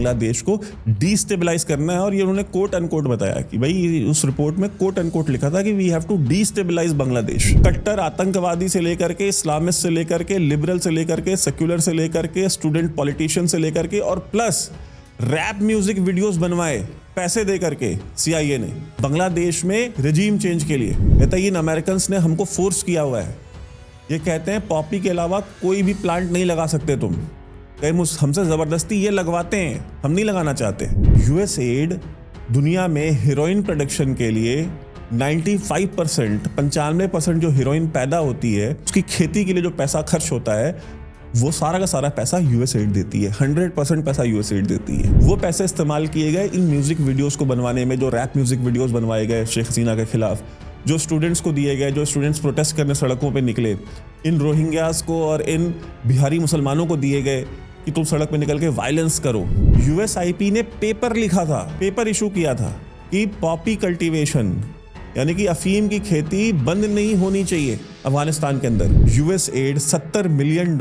बांग्लादेश को डिस्टेबलाइज करना है। और ये उन्होंने कोट अनकोट बताया कि भाई उस रिपोर्ट में कोट अनकोट लिखा था कि we have to destabilise Bangladesh. कट्टर आतंकवादी से लेकर के, इस्लामिस्ट से लेकर के, लिबरल से लेकर के, सेक्युलर से लेकर के, स्टूडेंट पॉलिटिशियन से लेकर के, और प्लस रैप म्यूजिक वीडियोस बनवाए पैसे दे करके CIA ने बांग्लादेश में रेजिम चेंज के लिए। कहता है इन अमेरिकन्स ने हमको फोर्स किया हुआ है। ये कहते हैं पॉपी के अलावा कोई भी प्लांट नहीं लगा सकते तुम, कहीं हमसे ज़बरदस्ती ये लगवाते हैं, हम नहीं लगाना चाहते। USAID दुनिया में हीरोइन प्रोडक्शन के लिए 95% जो हीरोइन पैदा होती है उसकी खेती के लिए जो पैसा खर्च होता है वो सारा का सारा पैसा USAID देती है। 100% पैसा USAID देती है। वो पैसे इस्तेमाल किए गए इन म्यूजिक वीडियोस को बनवाने में, जो रैप म्यूजिक वीडियोस बनवाए गए शेख हसीना के खिलाफ, जो स्टूडेंट्स को दिए गए, जो स्टूडेंट्स प्रोटेस्ट करने सड़कों पे निकले, इन रोहिंग्यास को और इन बिहारी मुसलमानों को दिए गए कि तुम सड़क पे निकल के वायलेंस करो। USIP ने पेपर लिखा था, पेपर इशू किया था कि पॉपी कल्टीवेशन यानी कि अफीम की खेती बंद नहीं होनी चाहिए अफगानिस्तान के अंदर। USAID $70 मिलियन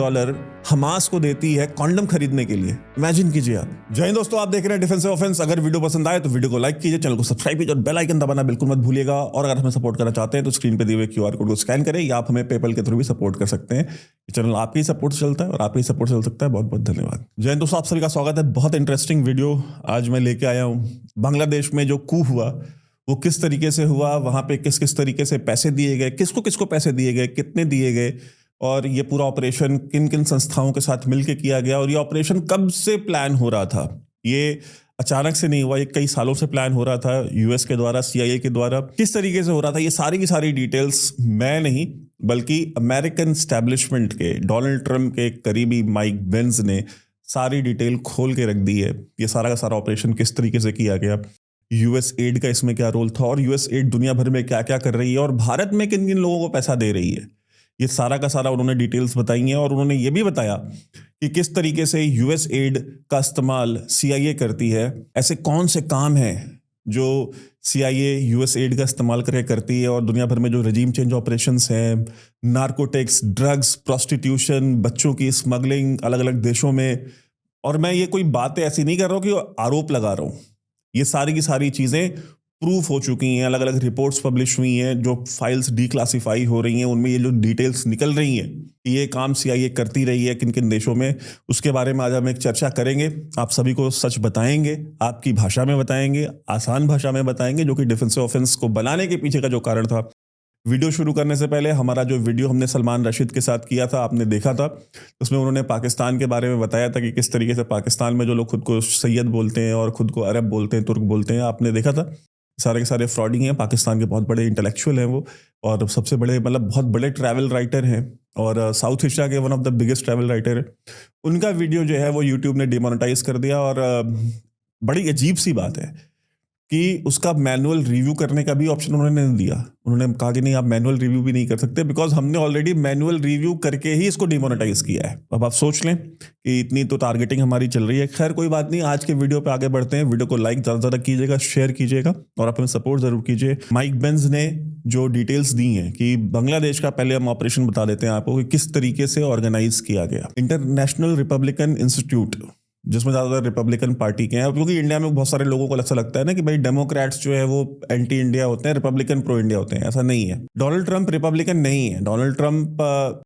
हमास को देती है कॉन्डम खरीदने के लिए। इमेजिन कीजिए आप। जय हिंद दोस्तों, आप देख रहे हैं डिफेंस ऑफेंस। अगर वीडियो पसंद आए तो वीडियो को लाइक कीजिए, चैनल को सब्सक्राइब कीजिए और बेल आइकन दबाना बिल्कुल मत भूलिएगा। और अगर हमें सपोर्ट करना चाहते हैं तो स्क्रीन पे दिए हुए QR कोड को स्कैन करें, या आप हमें पेपल के थ्रू भी सपोर्ट कर सकते हैं। ये चैनल आपके ही सपोर्ट से चलता है और आपके ही सपोर्ट से चल सकता है। बहुत बहुत धन्यवाद। जय हिंद दोस्तों, आप सभी का स्वागत है। बहुत इंटरेस्टिंग वीडियो आज मैं लेके आया हूँ। बांग्लादेश में जो कू हुआ वो किस तरीके से हुआ, वहाँ पे किस किस तरीके से पैसे दिए गए, किसको किसको पैसे दिए गए, कितने दिए गए, और ये पूरा ऑपरेशन किन किन संस्थाओं के साथ मिलकर किया गया, और ये ऑपरेशन कब से प्लान हो रहा था। ये अचानक से नहीं हुआ, ये कई सालों से प्लान हो रहा था US के द्वारा, CIA के द्वारा। किस तरीके से हो रहा था, ये सारी की सारी डिटेल्स मैं नहीं बल्कि अमेरिकन एस्टैब्लिशमेंट के डोनाल्ड ट्रंप के करीबी माइक बेंज ने सारी डिटेल खोल के रख दी है। ये सारा का सारा ऑपरेशन किस तरीके से किया गया, USAID का इसमें क्या रोल था, और USAID दुनिया भर में क्या क्या कर रही है, और भारत में किन किन लोगों को पैसा दे रही है। ये सारा का सारा उन्होंने डिटेल्स बताई हैं। और उन्होंने ये भी बताया कि किस तरीके से USAID का इस्तेमाल CIA करती है। ऐसे कौन से काम हैं जो CIA USAID का इस्तेमाल करके करती है, और दुनिया भर में जो रेजिम चेंज ऑपरेशंस हैं, नार्कोटिक्स, ड्रग्स, प्रोस्टिट्यूशन, बच्चों की स्मगलिंग अलग अलग देशों में। और मैं ये कोई बातें ऐसी नहीं कर रहा हूँ कि आरोप लगा रहा हूँ, ये सारी की सारी चीज़ें प्रूफ हो चुकी हैं। अलग अलग रिपोर्ट्स पब्लिश हुई हैं, जो फाइल्स डिक्लासिफाई हो रही हैं, उनमें ये जो डिटेल्स निकल रही हैं, ये काम CIA करती रही है किन किन देशों में, उसके बारे में आज हम एक चर्चा करेंगे। आप सभी को सच बताएंगे, आपकी भाषा में बताएंगे, आसान भाषा में बताएंगे, जो कि डिफेंस ऑफेंस को बनाने के पीछे का जो कारण था। वीडियो शुरू करने से पहले हमारा जो वीडियो हमने सलमान रशीद के साथ किया था, आपने देखा था, उसमें उन्होंने पाकिस्तान के बारे में बताया था कि किस तरीके से पाकिस्तान में जो लोग खुद को सैयद बोलते हैं और खुद को अरब बोलते हैं, तुर्क बोलते हैं, आपने देखा था। सारे के सारे फ्रॉडिंग हैं। पाकिस्तान के बहुत बड़े इंटेलेक्चुअल हैं वो, और सबसे बड़े मतलब बहुत बड़े ट्रैवल राइटर हैं, और साउथ एशिया के one of the biggest travel writer है। उनका वीडियो जो है वो यूट्यूब ने डिमोनेटाइज कर दिया। और बड़ी अजीब सी बात है कि उसका मैनुअल रिव्यू करने का भी ऑप्शन उन्होंने नहीं दिया। उन्होंने कहा कि नहीं, आप मैनुअल रिव्यू भी नहीं कर सकते, बिकॉज हमने ऑलरेडी मैनुअल रिव्यू करके ही इसको डिमोनेटाइज किया है। अब आप सोच लें कि इतनी तो टारगेटिंग हमारी चल रही है। खैर कोई बात नहीं, आज के वीडियो पे आगे बढ़ते हैं। वीडियो को लाइक ज़्यादा ज़्यादा कीजिएगा, शेयर कीजिएगा, और आप हमें सपोर्ट जरूर कीजिए। माइक बेंज ने जो डिटेल्स दी हैं कि बांग्लादेश का, पहले हम ऑपरेशन बता देते हैं आपको कि किस तरीके से ऑर्गेनाइज किया गया। इंटरनेशनल रिपब्लिकन इंस्टीट्यूट, जिसमें ज़्यादातर रिपब्लिकन पार्टी के हैं, क्योंकि इंडिया में बहुत सारे लोगों को ऐसा लगता है ना कि भाई डेमोक्रेट्स जो है वो एंटी इंडिया होते हैं, रिपब्लिकन प्रो इंडिया होते हैं। ऐसा नहीं है। डोनाल्ड ट्रंप रिपब्लिकन नहीं है। डोनाल्ड ट्रंप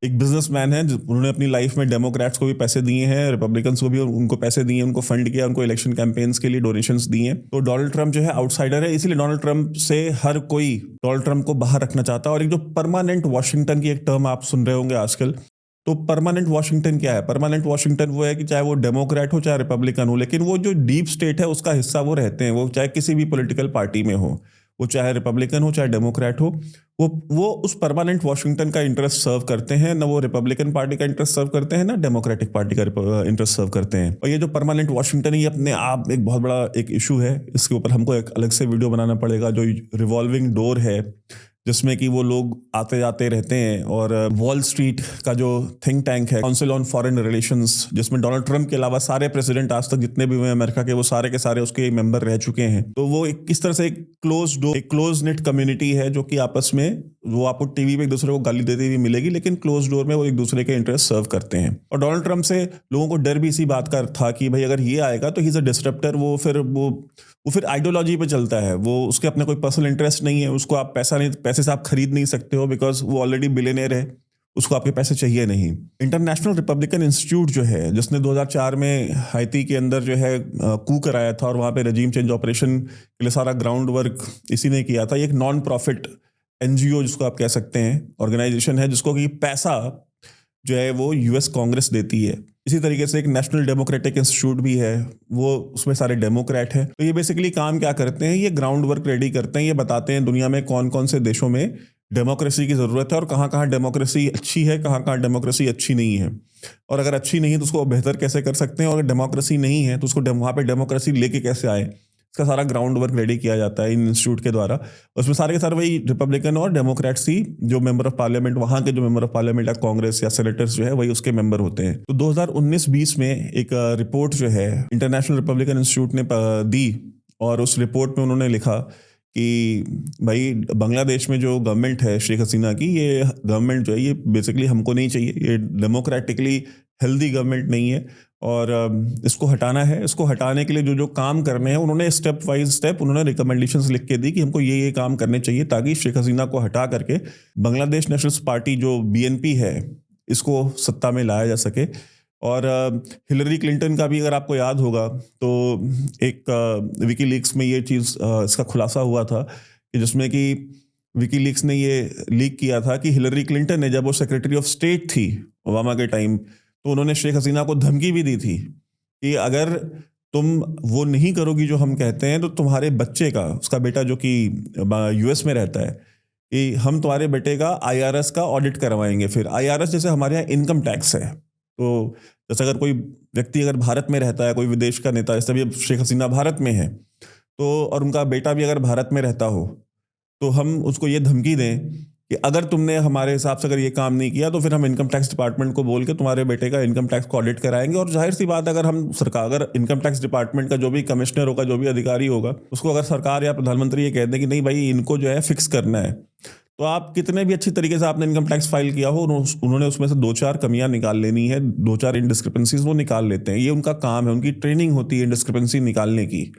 एक बिजनेसमैन है। उन्होंने अपनी लाइफ में डेमोक्रेट्स को भी पैसे दिए हैं, रिपब्लिकन्स को भी उनको पैसे दिए, उनको फंड किया, उनको इलेक्शन कैंपेन्स के लिए डोनेशंस दिए हैं। तो डोनाल्ड ट्रंप जो है आउटसाइडर है, इसीलिए डोनाल्ड ट्रंप से हर कोई डोनाल्ड ट्रंप को बाहर रखना चाहता है। और एक जो परमानेंट वाशिंगटन की एक टर्म आप सुन रहे होंगे आजकल, तो परमानेंट वाशिंगटन क्या है? परमानेंट वाशिंगटन वो है कि चाहे वो डेमोक्रेट हो चाहे रिपब्लिकन हो, लेकिन वो जो डीप स्टेट है उसका हिस्सा वो रहते हैं। वो चाहे किसी भी पॉलिटिकल पार्टी में हो, वो चाहे रिपब्लिकन हो चाहे डेमोक्रेट हो, वो उस परमानेंट वाशिंगटन का इंटरेस्ट सर्व करते हैं। ना वो रिपब्लिकन पार्टी का इंटरेस्ट सर्व करते हैं, ना डेमोक्रेटिक पार्टी का इंटरेस्ट सर्व करते हैं। और ये जो परमानेंट वाशिंगटन है, ये अपने आप एक बहुत बड़ा एक इशू है। इसके ऊपर हमको एक अलग से वीडियो बनाना पड़ेगा। जो रिवॉल्विंग डोर है, जिसमें कि वो लोग आते जाते रहते हैं, और वॉल स्ट्रीट का जो थिंक टैंक है, काउंसिल ऑन फॉरेन रिलेशंस, जिसमें डोनाल्ड ट्रंप के अलावा सारे प्रेसिडेंट आज तक जितने भी हुए अमेरिका के, वो सारे के सारे उसके मेंबर रह चुके हैं। तो वो किस तरह से एक क्लोज निट कम्युनिटी है, जो कि आपस में वो आपको टीवी पे एक दूसरे को गाली देती हुई मिलेगी, लेकिन क्लोज डोर में वो एक दूसरे के इंटरेस्ट सर्व करते हैं। और डोनाल्ड ट्रंप से लोगों को डर भी इसी बात का था कि भाई अगर ये आएगा तो ही इज अ डिसरप्टर। वो फिर आइडियोलॉजी पे चलता है, वो उसके अपने कोई पर्सनल इंटरेस्ट नहीं है, उसको आप पैसे से आप खरीद नहीं सकते हो, बिकॉज वो ऑलरेडी बिलियनेयर है, उसको आपके पैसे चाहिए नहीं। इंटरनेशनल रिपब्लिकन इंस्टीट्यूट जो है, जिसने 2004 में हाइती के अंदर जो है कू कराया था और वहाँ पे रजीम चेंज ऑपरेशन के लिए सारा ग्राउंड वर्क इसी ने किया था। ये एक नॉन प्रॉफिट एनजीओ जिसको आप कह सकते हैं, ऑर्गेनाइजेशन है जिसको कि पैसा जो है वो यूएस कांग्रेस देती है। इसी तरीके से एक नेशनल डेमोक्रेटिक इंस्टीट्यूट भी है, वो उसमें सारे डेमोक्रेट हैं। तो ये बेसिकली काम क्या करते हैं, ये ग्राउंड वर्क रेडी करते हैं, ये बताते हैं दुनिया में कौन कौन से देशों में डेमोक्रेसी की ज़रूरत है और कहाँ कहाँ डेमोक्रेसी अच्छी है, कहाँ कहाँ डेमोक्रेसी अच्छी नहीं है, और अगर अच्छी नहीं है तो उसको बेहतर कैसे कर सकते हैं, और अगर डेमोक्रेसी नहीं है तो उसको वहाँ पे डेमोक्रेसी लेके कैसे आए, इसका सारा ग्राउंड वर्क रेडी किया जाता है इन इंस्टीट्यूट के द्वारा। उसमें सारे के सारे वही रिपब्लिकन और डेमोक्रेट्स ही, जो मेंबर ऑफ पार्लियामेंट, वहाँ के जो मेंबर ऑफ पार्लियामेंट या कांग्रेस या सेनेटर्स जो है वही उसके मेंबर होते हैं। तो 2019-20 में एक रिपोर्ट जो है इंटरनेशनल रिपब्लिकन इंस्टीट्यूट ने दी, और उस रिपोर्ट में उन्होंने लिखा कि भाई बांग्लादेश में जो गवर्नमेंट है शेख हसीना की, ये गवर्नमेंट जो है ये बेसिकली हमको नहीं चाहिए, ये डेमोक्रेटिकली हेल्दी गवर्नमेंट नहीं है, और इसको हटाना है। इसको हटाने के लिए जो जो काम करने हैं उन्होंने स्टेप वाइज स्टेप उन्होंने रिकमेंडेशंस लिख के दी कि हमको ये काम करने चाहिए ताकि शेख हसीना को हटा करके बांग्लादेश नेशनलिस्ट पार्टी जो बीएनपी है इसको सत्ता में लाया जा सके। और हिलरी क्लिंटन का भी अगर आपको याद होगा तो एक विकीलीक्स में ये चीज़ इसका खुलासा हुआ था कि जिसमें कि विकीलीक्स ने ये लीक किया था कि हिलरी क्लिंटन ने जब वो सेक्रेटरी ऑफ स्टेट थी ओबामा के टाइम, तो उन्होंने शेख हसीना को धमकी भी दी थी कि अगर तुम वो नहीं करोगी जो हम कहते हैं तो तुम्हारे बच्चे का, उसका बेटा जो कि यूएस में रहता है, कि हम तुम्हारे बेटे का आईआरएस का ऑडिट करवाएंगे। फिर आईआरएस जैसे हमारे यहाँ इनकम टैक्स है, तो जैसे अगर कोई व्यक्ति अगर भारत में रहता है, कोई विदेश का नेता, जैसे भी शेख हसीना भारत में है, तो और उनका बेटा भी अगर भारत में रहता हो, तो हम उसको ये धमकी दें कि अगर तुमने हमारे हिसाब से अगर ये काम नहीं किया तो फिर हम इनकम टैक्स डिपार्टमेंट को बोल के तुम्हारे बेटे का इनकम टैक्स को ऑडिट कराएंगे। और जाहिर सी बात, अगर हम सरकार, अगर इनकम टैक्स डिपार्टमेंट का जो भी कमिश्नर होगा, जो भी अधिकारी होगा, उसको अगर सरकार या प्रधानमंत्री ये कह दें कि नहीं भाई इनको जो है फिक्स करना है, तो आप कितने भी अच्छी तरीके से आपने इनकम टैक्स फाइल किया हो, उन्होंने उसमें से 2-4 कमियां निकाल लेनी है, 2-4 इनडिस्क्रिपेंसीज वो निकाल लेते हैं। ये उनका काम है, उनकी ट्रेनिंग होती है इनडिस्क्रिपेंसी निकालने की।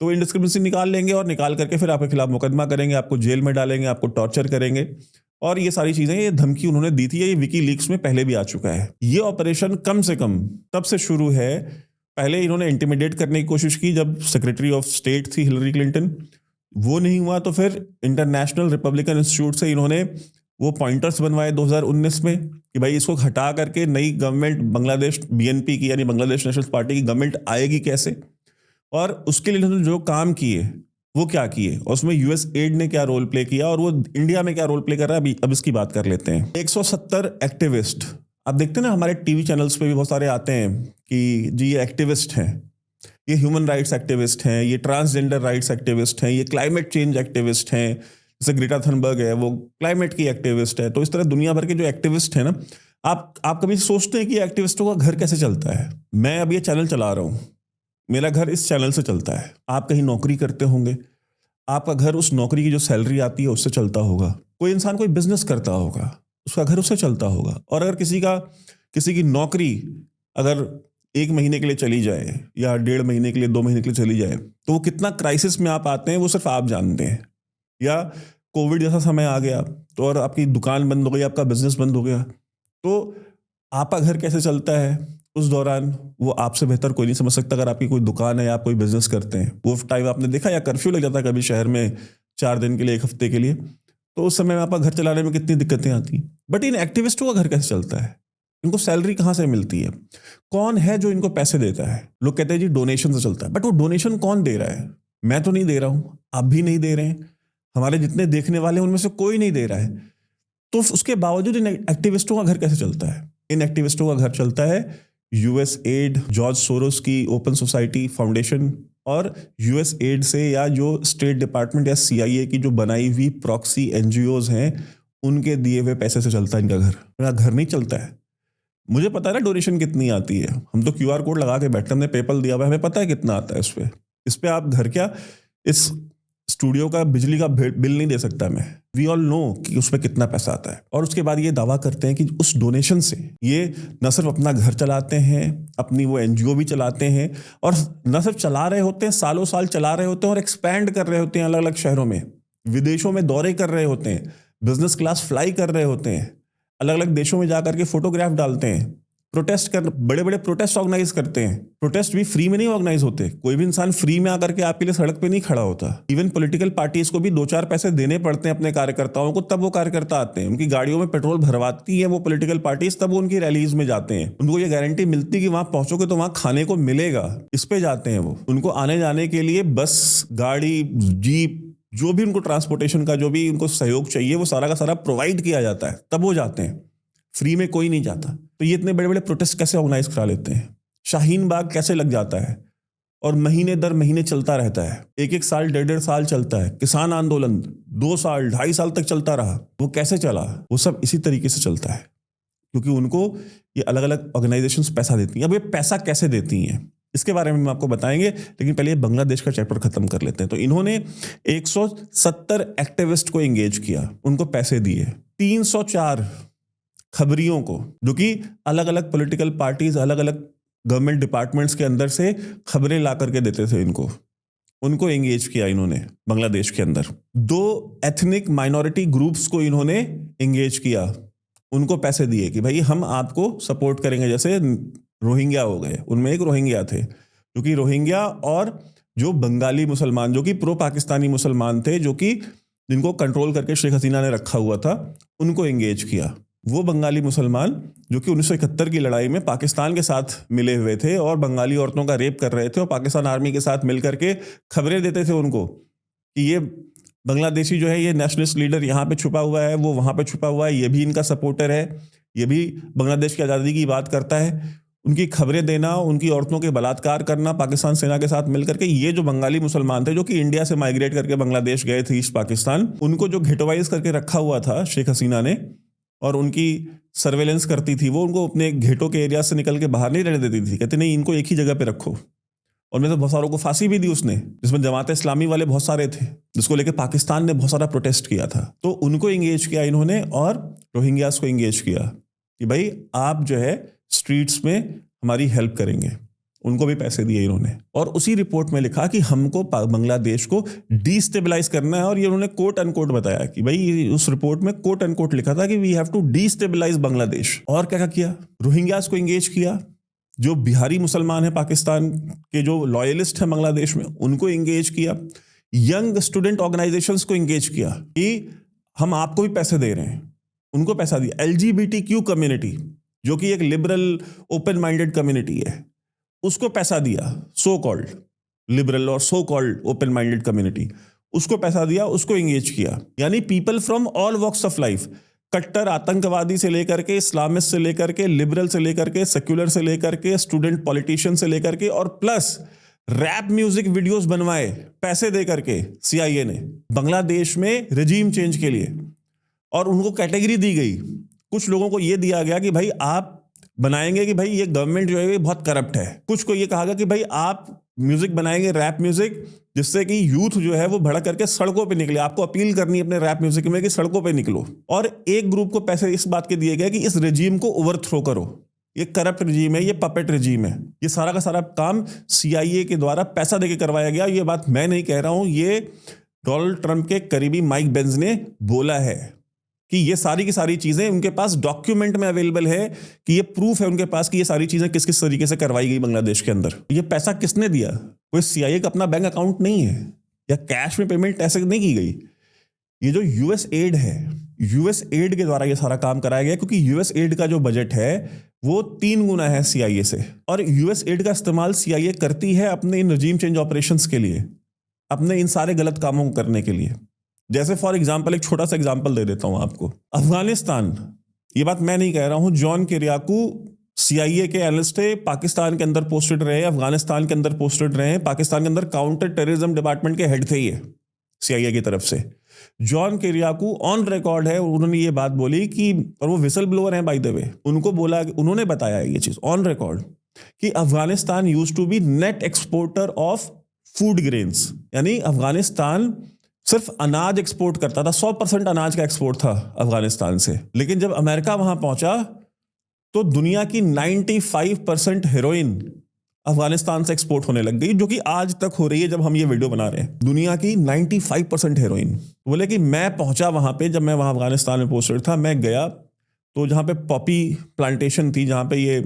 तो इनडिस्क्रिपेंसी निकाल लेंगे और निकाल करके फिर आपके खिलाफ मुकदमा करेंगे, आपको जेल में डालेंगे, आपको टॉर्चर करेंगे, और ये सारी चीजें, ये धमकी उन्होंने दी थी, ये विकीलीक्स में पहले भी आ चुका है। ये ऑपरेशन कम से कम तब से शुरू है, पहले इन्होंने इंटिमिडेट करने की कोशिश की जब सेक्रेटरी ऑफ स्टेट थी हिलरी क्लिंटन, वो नहीं हुआ तो फिर इंटरनेशनल रिपब्लिकन इंस्टीट्यूट से इन्होंने वो पॉइंटर्स बनवाए 2019 में कि भाई इसको हटा करके नई गवर्नमेंट बांग्लादेश बीएनपी की यानी बांग्लादेश नेशनल पार्टी की गवर्नमेंट आएगी कैसे, और उसके लिए इन्होंने जो काम किए वो क्या किए, और उसमें यूएस एड ने क्या रोल प्ले किया और वो इंडिया में क्या रोल प्ले कर रहा है, अभी अब इसकी बात कर लेते हैं। 170 एक्टिविस्ट, आप देखते हैं ना हमारे टीवी चैनल्स पे भी बहुत सारे आते हैं कि जी ये एक्टिविस्ट हैं, ये ह्यूमन राइट्स एक्टिविस्ट हैं, ये ट्रांसजेंडर राइट्स एक्टिविस्ट हैं, ये क्लाइमेट चेंज एक्टिविस्ट हैं, जैसे ग्रेटा थनबर्ग है वो क्लाइमेट की एक्टिविस्ट है। तो इस तरह दुनिया भर के जो एक्टिविस्ट हैं ना, आप कभी सोचते हैं कि एक्टिविस्टों का घर कैसे चलता है? मैं अब ये चैनल चला रहा हूँ, मेरा घर इस चैनल से चलता है। आप कहीं नौकरी करते होंगे, आपका घर उस नौकरी की जो सैलरी आती है उससे चलता होगा। कोई इंसान कोई बिजनेस करता होगा, उसका घर उससे चलता होगा। और अगर किसी की नौकरी अगर 1 महीने के लिए चली जाए या 1.5 महीने के लिए, 2 महीने के लिए चली जाए, तो वो कितना क्राइसिस में आप आते हैं वो सिर्फ आप जानते हैं। या कोविड जैसा समय आ गया तो और आपकी दुकान बंद हो गई, आपका बिजनेस बंद हो गया, तो आपका घर कैसे चलता है उस दौरान वो आपसे बेहतर कोई नहीं समझ सकता। अगर आपकी कोई दुकान है या आप कोई बिजनेस करते हैं, वो टाइम आपने देखा, या कर्फ्यू लग जाता है कभी शहर में 4 दिन के लिए, 1 हफ्ते के लिए, तो उस समय में आपका घर चलाने में कितनी दिक्कतें आती। बट इन एक्टिविस्टों का घर कैसे चलता है? इनको सैलरी कहाँ से मिलती है? कौन है जो इनको पैसे देता है? लोग कहते हैं जी डोनेशन से चलता है, बट वो डोनेशन कौन दे रहा है? मैं तो नहीं दे रहा हूँ, आप भी नहीं दे रहे हैं, हमारे जितने देखने वाले हैं उनमें से कोई नहीं दे रहा है। तो उसके बावजूद इन एक्टिविस्टों का घर कैसे चलता है? इन एक्टिविस्टों का घर चलता है यूएस एड, जॉर्ज सोरोस की ओपन सोसाइटी फाउंडेशन, और यूएस एड से या जो स्टेट डिपार्टमेंट या सीआईए की जो बनाई हुई प्रॉक्सी एनजीओज हैं उनके दिए हुए पैसे से चलता है इनका घर। मेरा घर नहीं चलता है। मुझे पता है ना डोनेशन कितनी आती है, हम तो क्यूआर कोड लगा के बैठे, हमने पेपल दिया हुआ है, हमें पता है कितना आता है। इस पे आप घर क्या, इस स्टूडियो का बिजली का बिल नहीं दे सकता मैं। वी ऑल नो कि उसमें कितना पैसा आता है। और उसके बाद ये दावा करते हैं कि उस डोनेशन से ये न सिर्फ अपना घर चलाते हैं, अपनी वो एनजीओ भी चलाते हैं, और न सिर्फ चला रहे होते हैं, सालों साल चला रहे होते हैं और एक्सपैंड कर रहे होते हैं, अलग अलग शहरों में, विदेशों में दौरे कर रहे होते हैं, बिजनेस क्लास फ्लाई कर रहे होते हैं, अलग अलग देशों में जाकर के फोटोग्राफ डालते हैं, प्रोटेस्ट कर, बड़े बड़े प्रोटेस्ट ऑर्गेनाइज करते हैं। प्रोटेस्ट भी फ्री में नहीं ऑर्गेनाइज होते, कोई भी इंसान फ्री में आकर के आपके लिए सड़क पे नहीं खड़ा होता। इवन पॉलिटिकल पार्टीज को भी 2-4 पैसे देने पड़ते हैं अपने कार्यकर्ताओं को, तब वो कार्यकर्ता आते हैं। उनकी गाड़ियों में पेट्रोल भरवाती है वो पॉलिटिकल पार्टीज, तब वो उनकी रैलीज में जाते हैं। उनको ये गारंटी मिलती कि वहां पहुंचोगे तो वहां खाने को मिलेगा, इस पे जाते हैं वो। उनको आने जाने के लिए बस, गाड़ी, जीप, जो भी उनको ट्रांसपोर्टेशन का जो भी उनको सहयोग चाहिए वो सारा का सारा प्रोवाइड किया जाता है, तब वो जाते हैं। फ्री में कोई नहीं जाता। तो ये इतने बड़े बड़े प्रोटेस्ट कैसे ऑर्गेनाइज करा लेते हैं? शाहीन बाग कैसे लग जाता है और महीने दर महीने चलता रहता है, 1-1 साल 1.5 साल चलता है। किसान आंदोलन 2 साल 2.5 साल तक चलता रहा। वो कैसे चला? वो सब इसी तरीके से चलता है, क्योंकि उनको ये अलग अलग ऑर्गेनाइजेशंस पैसा देती हैं। अब ये पैसा कैसे देती हैं इसके बारे में हम आपको बताएंगे, लेकिन पहले बांग्लादेश का चैप्टर खत्म कर लेते हैं। तो इन्होंने 170 एक्टिविस्ट को एंगेज किया, उनको पैसे दिए। 304 खबरियों को, जो कि अलग अलग पॉलिटिकल पार्टीज, अलग अलग गवर्नमेंट डिपार्टमेंट्स के अंदर से खबरें ला करके देते थे इनको, उनको एंगेज किया इन्होंने बांग्लादेश के अंदर। 2 एथनिक माइनॉरिटी ग्रुप्स को इन्होंने एंगेज किया, उनको पैसे दिए कि भाई हम आपको सपोर्ट करेंगे। जैसे रोहिंग्या हो गए, उनमें एक रोहिंग्या थे, क्योंकि रोहिंग्या और जो बंगाली मुसलमान, जो कि प्रो पाकिस्तानी मुसलमान थे, जो कि जिनको कंट्रोल करके शेख हसीना ने रखा हुआ था, उनको एंगेज किया। वो बंगाली मुसलमान जो कि 1971 की लड़ाई में पाकिस्तान के साथ मिले हुए थे और बंगाली औरतों का रेप कर रहे थे, और पाकिस्तान आर्मी के साथ मिल करके खबरें देते थे उनको कि ये बांग्लादेशी जो है, ये नेशनलिस्ट लीडर यहाँ पे छुपा हुआ है, वो वहाँ पे छुपा हुआ है, ये भी इनका सपोर्टर है, ये भी बांग्लादेश की आज़ादी की बात करता है। उनकी खबरें देना, उनकी औरतों के बलात्कार करना पाकिस्तान सेना के साथ मिल करके। ये जो बंगाली मुसलमान थे, जो कि इंडिया से माइग्रेट करके बांग्लादेश गए थे, ईस्ट पाकिस्तान, उनको जो घेटोवाइज करके रखा हुआ था शेख हसीना ने, और उनकी सर्वेलेंस करती थी, वो उनको अपने घेटों के एरिया से निकल के बाहर नहीं रहने देती थी। कहते नहीं, इनको एक ही जगह पे रखो। और मैं तो बहुत सारों को फांसी भी दी उसने, जिसमें जमात इस्लामी वाले बहुत सारे थे, जिसको लेके पाकिस्तान ने बहुत सारा प्रोटेस्ट किया था। तो उनको एंगेज किया इन्होंने, और रोहिंग्यास को एंगेज किया कि भाई आप जो है स्ट्रीट्स में हमारी हेल्प करेंगे। उनको भी पैसे दिए इन्होंने। और उसी रिपोर्ट में लिखा कि हमको बांग्लादेश को डिस्टेबलाइज करना है, और ये उन्होंने कोट अनकोट बताया कि भाई उस रिपोर्ट में कोट अनकोट लिखा था कि we have to destabilise Bangladesh. और क्या किया? रोहिंग्यास को एंगेज किया, जो बिहारी मुसलमान है पाकिस्तान के, जो लॉयलिस्ट है बांग्लादेश में, उनको एंगेज किया। यंग स्टूडेंट ऑर्गेनाइजेशंस को एंगेज किया कि हम आपको भी पैसे दे रहे हैं, उनको पैसा दिया। LGBTQ कम्युनिटी, जो कि एक लिबरल ओपन माइंडेड कम्युनिटी है, उसको पैसा दिया। सो कॉल्ड लिबरल और so called open minded community, उसको पैसा दिया, उसको एंगेज किया। यानी people from all walks of life, कट्टर आतंकवादी से लेकर के, इस्लामिस्ट से लेकर के, लिबरल से लेकर के, सेक्युलर से लेकर के, स्टूडेंट पॉलिटिशियन से लेकर के, और प्लस रैप म्यूजिक वीडियोस बनवाए पैसे दे करके CIA ने बांग्लादेश में रजीम चेंज के लिए। और उनको कैटेगरी दी गई, कुछ लोगों को यह दिया गया कि भाई आप बनाएंगे कि भाई ये गवर्नमेंट जो है ये बहुत करप्ट है। कुछ को ये कहा गया कि भाई आप म्यूजिक बनाएंगे, रैप म्यूजिक, जिससे कि यूथ जो है वो भड़क करके सड़कों पे निकले। आपको अपील करनी है अपने रैप म्यूजिक में कि सड़कों पे निकलो। और एक ग्रुप को पैसे इस बात के दिए गए कि इस रजीम को ओवरथ्रो करो, ये करप्ट रजीम है, ये पपेट रजीम है। ये सारा का सारा काम CIA के द्वारा पैसा देके करवाया गया। ये बात मैं नहीं कह रहा हूं, ये डोनाल्ड ट्रंप के करीबी माइक बेंज ने बोला है कि ये सारी की सारी चीजें उनके पास डॉक्यूमेंट में अवेलेबल है, कि ये प्रूफ है उनके पास कि ये सारी चीजें किस किस तरीके से करवाई गई बांग्लादेश के अंदर। ये पैसा किसने दिया? कोई CIA का अपना बैंक अकाउंट नहीं है, या कैश में पेमेंट ऐसे नहीं की गई। ये जो US एड है, US एड के द्वारा ये सारा काम कराया गया, क्योंकि US एड का जो बजट है वो 3 गुना है CIA से। और US एड का इस्तेमाल CIA करती है अपने इन रजीम चेंज ऑपरेशंस के लिए, अपने इन सारे गलत कामों को करने के लिए। जैसे फॉर एग्जाम्पल, एक छोटा सा एग्जाम्पल दे देता हूं आपको। अफगानिस्तान, ये बात मैं नहीं कह रहा हूं, जॉन किरियाकू CIA के एनालिस्ट थे, पाकिस्तान के अंदर पोस्टेड रहे, अफगानिस्तान के अंदर पोस्टेड रहे, पाकिस्तान के अंदर काउंटर टेररिज्म डिपार्टमेंट के हेड थे ये CIA की तरफ से। जॉन किरियाकू ऑन रिकॉर्ड है, उन्होंने ये बात बोली कि, और वो विसल ब्लोअर हैं बाय द वे, उनको बोला, उन्होंने बताया ये चीज ऑन रिकॉर्ड कि Afghanistan used to be net exporter of food grains. यानी अफगानिस्तान सिर्फ अनाज एक्सपोर्ट करता था, 100% अनाज का एक्सपोर्ट था अफगानिस्तान से। लेकिन जब अमेरिका वहां पहुंचा तो दुनिया की 95% हेरोइन अफगानिस्तान से एक्सपोर्ट होने लग गई, जो कि आज तक हो रही है जब हम ये वीडियो बना रहे हैं। दुनिया की 95% हेरोइन। बोले कि मैं पहुंचा वहां पे, जब मैं वहां अफगानिस्तान में पोस्टेड था, मैं गया तो जहाँ पे पॉपी प्लांटेशन थी, जहाँ पे ये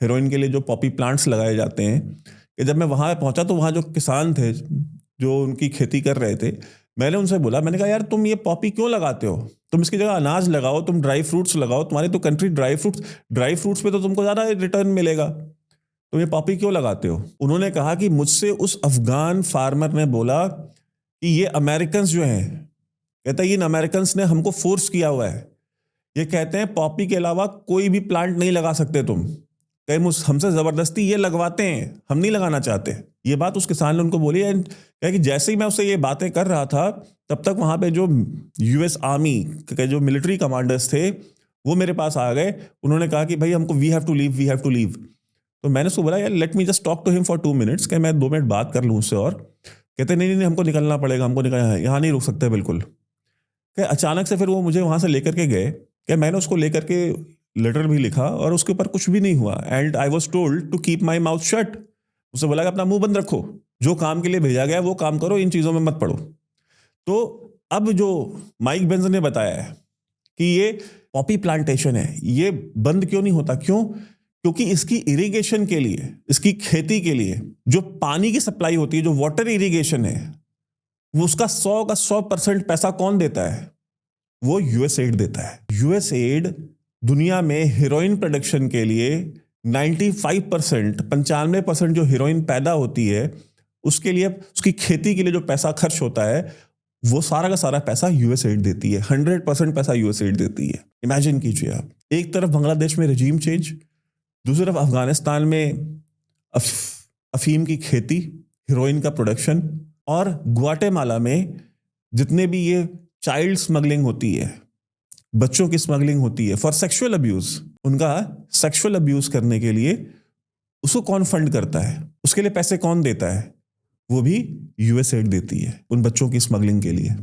हेरोइन के लिए जो पॉपी प्लांट्स लगाए जाते हैं, कि जब मैं वहाँ पहुँचा तो वहाँ जो किसान थे जो उनकी खेती कर रहे थे, मैंने उनसे बोला, मैंने कहा यार तुम ये पॉपी क्यों लगाते हो, तुम इसकी जगह अनाज लगाओ, तुम ड्राई फ्रूट्स लगाओ, तुम्हारी तो कंट्री ड्राई फ्रूट्स पे तो तुमको ज़्यादा रिटर्न मिलेगा, तुम ये पॉपी क्यों लगाते हो। उन्होंने कहा कि मुझसे उस अफगान फार्मर ने बोला कि ये अमेरिकन जो हैं, कहता है इन अमेरिकन ने हमको फोर्स किया हुआ है, ये कहते हैं पॉपी के अलावा कोई भी प्लांट नहीं लगा सकते तुम, कहीं हमसे जबरदस्ती ये लगवाते हैं, हम नहीं लगाना चाहते। ये बात उस किसान ने उनको बोली है। कहा कि जैसे ही मैं उससे ये बातें कर रहा था तब तक वहां पे जो यूएस आर्मी के जो मिलिट्री कमांडर्स थे वो मेरे पास आ गए। उन्होंने कहा कि भाई हमको वी हैव टू लीव। तो मैंने उसको बोला यार let me just talk to him for 2 minutes, क्या मैं 2 मिनट बात कर लूँ उससे। और कहते नहीं हमको निकलना पड़ेगा, हमको निकलना है, यहाँ नहीं रुक सकते बिल्कुल। क्या अचानक से फिर वो मुझे वहां से लेकर के गए, क्या मैंने उसको लेकर के लेटर भी लिखा और उसके ऊपर कुछ भी नहीं हुआ। And I was told to keep my mouth shut. उससे बोला कि अपना मुंह बंद रखो, जो काम के लिए भेजा गया वो काम करो, इन चीजों में मत पड़ो। तो अब जो माइक बेंज ने बताया है कि ये पॉपी प्लांटेशन है, ये बंद क्यों नहीं होता, क्यों? क्योंकि इसकी इरिगेशन के लिए, इसकी खेती के लिए जो पानी की सप्लाई होती है, जो वाटर इरिगेशन है, वो उसका 100% पैसा कौन देता है? वो यूएसएड देता है। यूएसएड दुनिया में हेरोइन प्रोडक्शन के लिए 95% जो हेरोइन पैदा होती है उसके लिए, उसकी खेती के लिए जो पैसा खर्च होता है वो सारा का सारा पैसा यूएसएड देती है। 100% पैसा यूएसएड देती है। इमेजिन कीजिए आप, एक तरफ बांग्लादेश में रजीम चेंज, दूसरी तरफ अफगानिस्तान में अफीम की खेती, हेरोइन का प्रोडक्शन, और ग्वाटेमाला में जितने भी ये चाइल्ड स्मगलिंग होती है, बच्चों की स्मगलिंग होती है फॉर सेक्सुअल अब्यूज, उनका सेक्सुअल अब्यूज करने के लिए उसको कौन फंड करता है, उसके लिए पैसे कौन देता है? वो भी यूएसएड देती है उन बच्चों की स्मगलिंग के लिए।